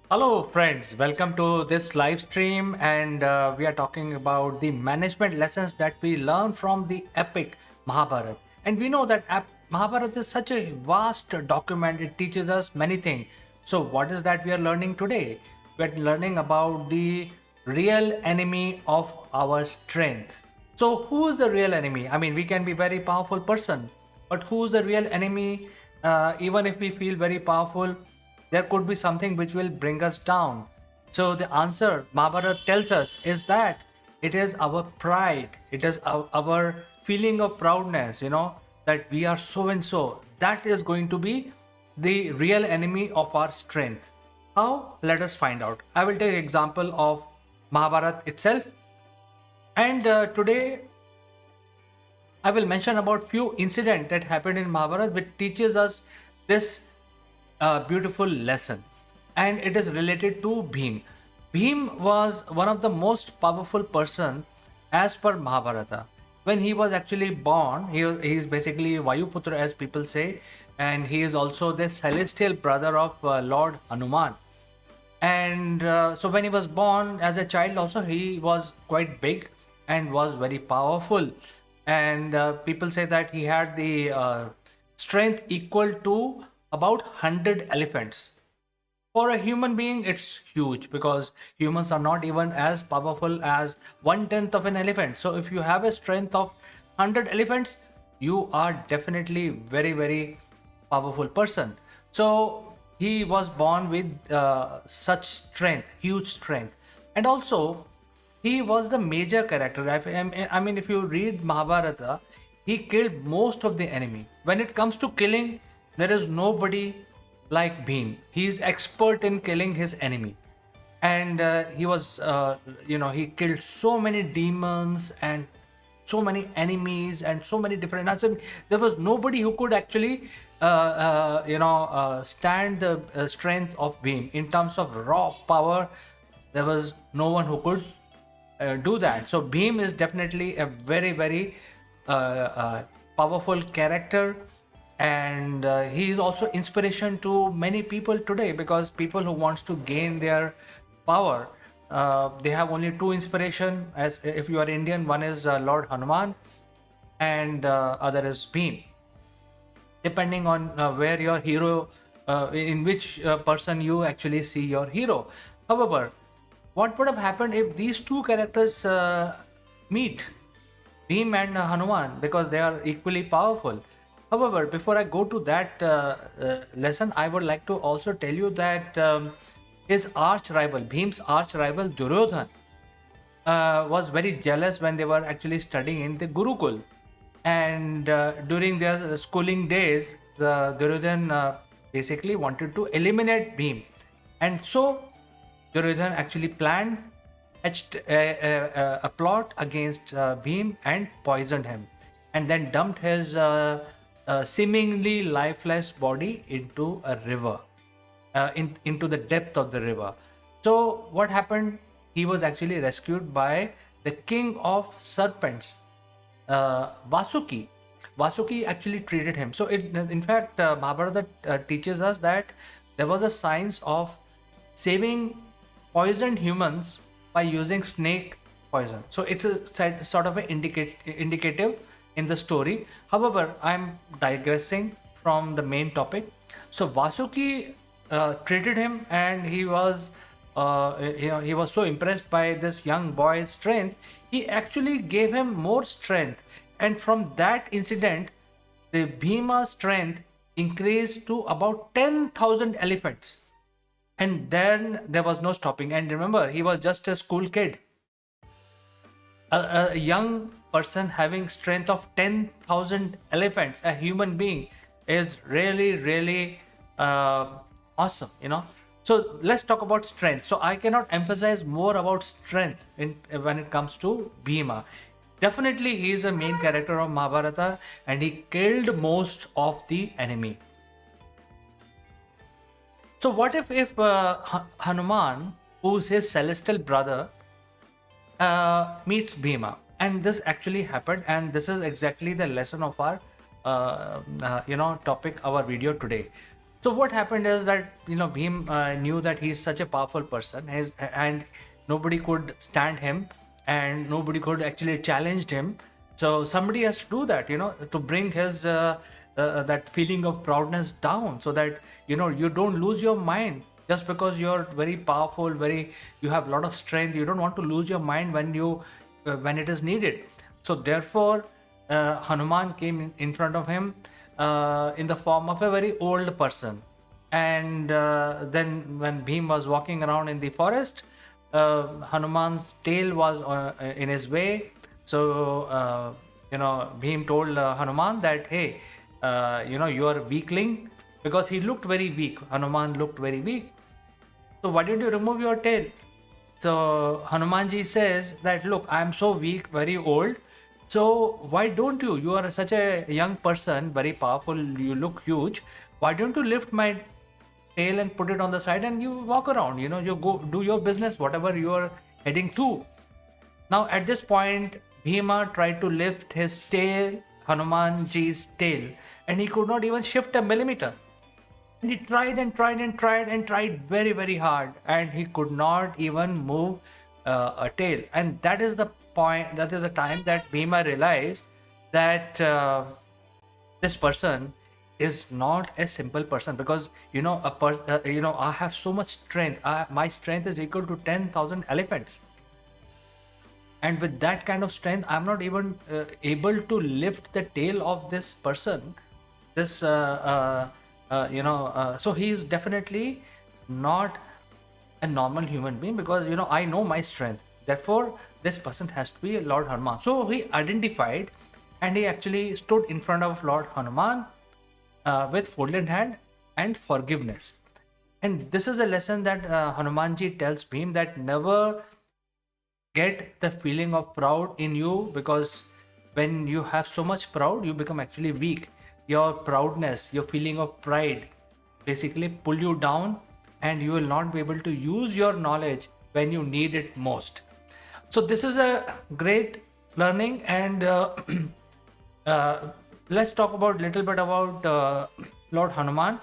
Hello, friends. Welcome to this live stream, and we are talking about the management lessons that we learn from the epic Mahabharata. And we know that Mahabharata is such a vast document, it teaches us many things. So, what is that we are learning today? We are learning about the real enemy of our strength. So, who is the real enemy? I mean, we can be very powerful person, but who is the real enemy? Even if we feel very powerful, there could be something which will bring us down. So the answer Mahabharata tells us is that it is our pride, it is our feeling of proudness, that we are so and so. That is going to be the real enemy of our strength. How? Let us find out. I will take example of Mahabharata itself, and today I will mention about few incidents that happened in Mahabharata which teaches us this beautiful lesson, and it is related to Bhim. Bhim was one of the most powerful person as per Mahabharata. When he was actually born, he is basically Vayuputra as people say, and he is also the celestial brother of Lord Hanuman. And so when he was born as a child also, he was quite big and was very powerful, and people say that he had the strength equal to about 100 elephants. For a human being it's huge, because humans are not even as powerful as one tenth of an elephant. So if you have a strength of 100 elephants, you are definitely very powerful person. So he was born with such strength, huge strength. And also he was the major character. I mean, if you read Mahabharata, he killed most of the enemy. When it comes to killing, there is nobody like Bhim. He is expert in killing his enemy, and he killed so many demons and so many enemies and so many different. So there was nobody who could actually stand the strength of Bhim in terms of raw power. There was no one who could do that. So Bhim is definitely a very powerful character, and he is also inspiration to many people today, because people who wants to gain their power, they have only two inspiration. As if you are Indian, one is Lord Hanuman, and other is Bhim, depending on where your hero, in which person you actually see your hero. However, what would have happened if these two characters meet, Bhim and Hanuman, because they are equally powerful? However, before I go to that lesson, I would like to also tell you that his arch rival, Bhim's arch rival Duryodhan, was very jealous when they were actually studying in the Gurukul. And during their schooling days, the Duryodhan basically wanted to eliminate Bhim. And so Duryodhan actually planned, hatched a plot against Bhim and poisoned him, and then dumped his seemingly lifeless body into a river, into the depth of the river. So what happened? He was actually rescued by the king of serpents, Vasuki. Vasuki actually treated him. So in fact, Mahabharata teaches us that there was a science of saving poisoned humans by using snake poison. So it's a sort of an indicative in the story. However, I'm digressing from the main topic. So Vasuki treated him, and he was he was so impressed by this young boy's strength, he actually gave him more strength. And from that incident, the Bhima's strength increased to about 10,000 elephants. And then there was no stopping. And remember, he was just a school kid. A young person having strength of 10,000 elephants, a human being, is really awesome, So let's talk about strength. So I cannot emphasize more about strength when it comes to Bhima. Definitely he is a main character of Mahabharata, and he killed most of the enemy. So what if Hanuman, who's his celestial brother, meets Bhima? And this actually happened, and this is exactly the lesson of our topic, our video today. So what happened is that Bhim knew that he's such a powerful person, and nobody could stand him, and nobody could actually challenge him. So somebody has to do that, to bring his that feeling of proudness down, so that you don't lose your mind just because you're very powerful, you have a lot of strength. You don't want to lose your mind when it is needed. So therefore, Hanuman came in front of him in the form of a very old person. And then when Bhim was walking around in the forest, Hanuman's tail was in his way. So Bhim told Hanuman that, hey, you are a weakling, because he looked very weak. Hanuman looked very weak. So why did you remove your tail? So Hanumanji says that, look, I am so weak, very old. So why don't you? You are such a young person, very powerful. You look huge. Why don't you lift my tail and put it on the side and you walk around? You go do your business, whatever you are heading to. Now at this point, Bhima tried to lift his tail, Hanumanji's tail, and he could not even shift a millimeter. And he tried and tried and tried and tried very, very hard, and he could not even move a tail. And that is the point, that is the time that Bhima realized that this person is not a simple person, because I have so much strength. My strength is equal to 10,000 elephants, and with that kind of strength, I'm not even able to lift the tail of this person. This so he is definitely not a normal human being, because I know my strength. Therefore this person has to be Lord Hanuman. So he identified, and he actually stood in front of Lord Hanuman with folded hand and forgiveness. And this is a lesson that Hanumanji tells Bhim, that never get the feeling of proud in you, because when you have so much proud, you become actually weak. Your proudness, your feeling of pride basically pull you down, and you will not be able to use your knowledge when you need it most. So this is a great learning. And let's talk about little bit about Lord Hanuman.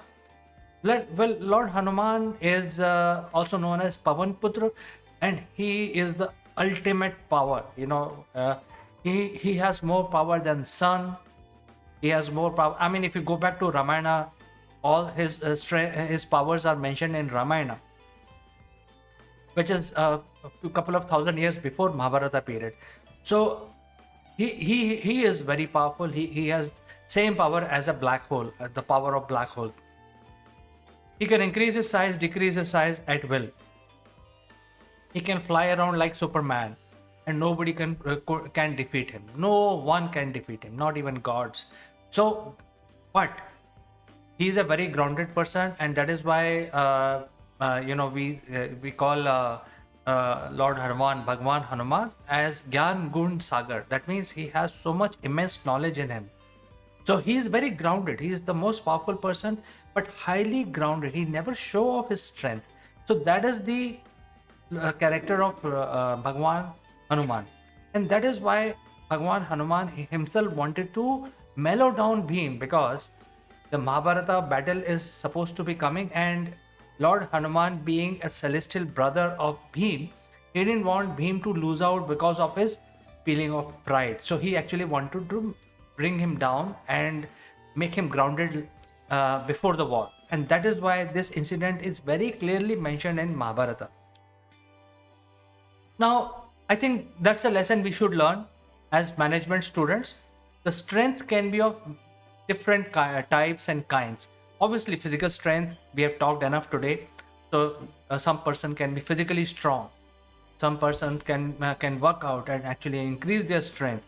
Lord Hanuman is also known as Pavan Putra, and he is the ultimate power. He has more power than sun. He has more power. I mean, if you go back to Ramayana, all his powers are mentioned in Ramayana, which is a couple of thousand years before Mahabharata period. So he is very powerful. He has same power as a black hole, the power of black hole. He can increase his size, decrease his size at will. He can fly around like Superman, and nobody can defeat him. No one can defeat him, not even gods. So, but he is a very grounded person, and that is why we call Lord Hanuman, Bhagwan Hanuman, as Gyan Gun Sagar. That means he has so much immense knowledge in him. So he is very grounded. He is the most powerful person, but highly grounded. He never show off his strength. So that is the character of Bhagwan Hanuman. And that is why Bhagwan Hanuman himself wanted to mellow down Bhim, because the Mahabharata battle is supposed to be coming, and Lord Hanuman, being a celestial brother of Bhim, he didn't want Bhim to lose out because of his feeling of pride. So he actually wanted to bring him down and make him grounded before the war. And that is why this incident is very clearly mentioned in Mahabharata. Now, I think that's a lesson we should learn as management students. The strength can be of different types and kinds. Obviously, physical strength, we have talked enough today. So some person can be physically strong. Some person can work out and actually increase their strength.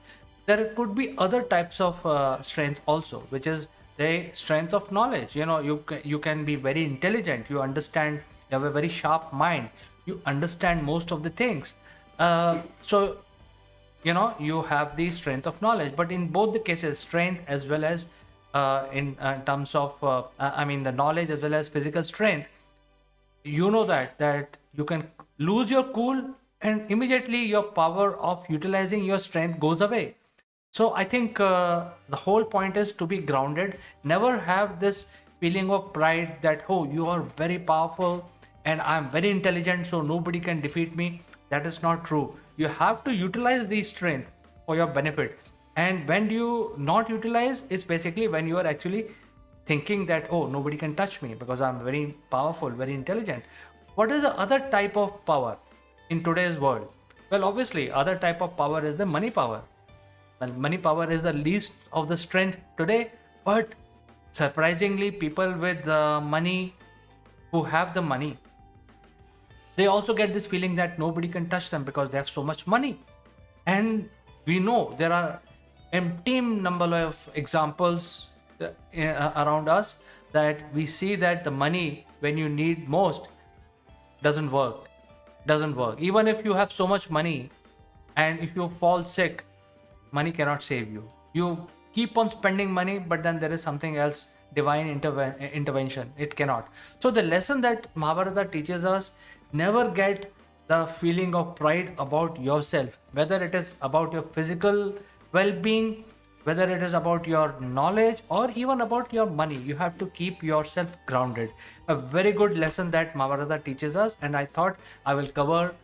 There could be other types of strength also, which is the strength of knowledge. You can be very intelligent. You understand. You have a very sharp mind. You understand most of the things. So you have the strength of knowledge. But in both the cases, strength as well as in terms of the knowledge as well as physical strength, that you can lose your cool, and immediately your power of utilizing your strength goes away. So I think the whole point is to be grounded. Never have this feeling of pride that, oh, you are very powerful and I'm very intelligent, so nobody can defeat me. That is not true. You have to utilize these strength for your benefit. And when do you not utilize, it's basically when you are actually thinking that, oh, nobody can touch me because I'm very powerful, very intelligent. What is the other type of power in today's world? Well, obviously, other type of power is the money power. Well, money power is the least of the strength today, but surprisingly, people with money, who have the money, they also get this feeling that nobody can touch them because they have so much money. And we know there are empty number of examples around us, that we see that the money when you need most doesn't work. Even if you have so much money, and if you fall sick, money cannot save you. You keep on spending money, but then there is something else, divine intervention, it cannot. So the lesson that Mahabharata teaches us: never get the feeling of pride about yourself, whether it is about your physical well-being, whether it is about your knowledge, or even about your money. You have to keep yourself grounded. A very good lesson that Mahabharata teaches us, and I thought I will cover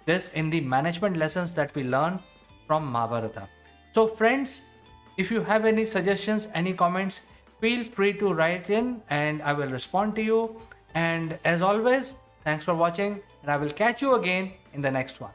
this in the management lessons that we learn from Mahabharata. So friends, if you have any suggestions, any comments, feel free to write in and I will respond to you. And as always, thanks for watching, and I will catch you again in the next one.